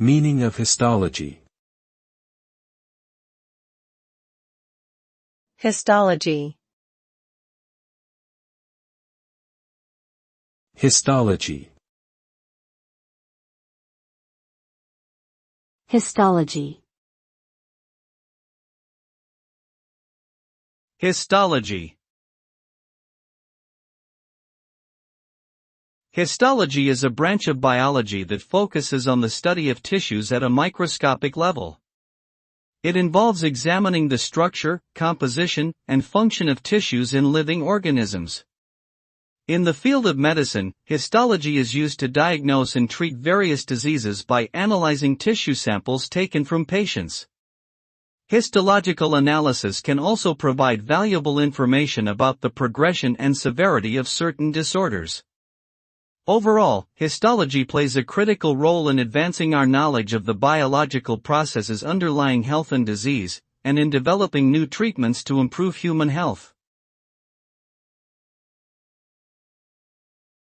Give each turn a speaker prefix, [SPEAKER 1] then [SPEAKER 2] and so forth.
[SPEAKER 1] Meaning of histology.
[SPEAKER 2] Histology.
[SPEAKER 1] Histology.
[SPEAKER 3] Histology.
[SPEAKER 4] Histology. Histology is a branch of biology that focuses on the study of tissues at a microscopic level. It involves examining the structure, composition, and function of tissues in living organisms. In the field of medicine, histology is used to diagnose and treat various diseases by analyzing tissue samples taken from patients. Histological analysis can also provide valuable information about the progression and severity of certain disorders. Overall, histology plays a critical role in advancing our knowledge of the biological processes underlying health and disease, and in developing new treatments to improve human health.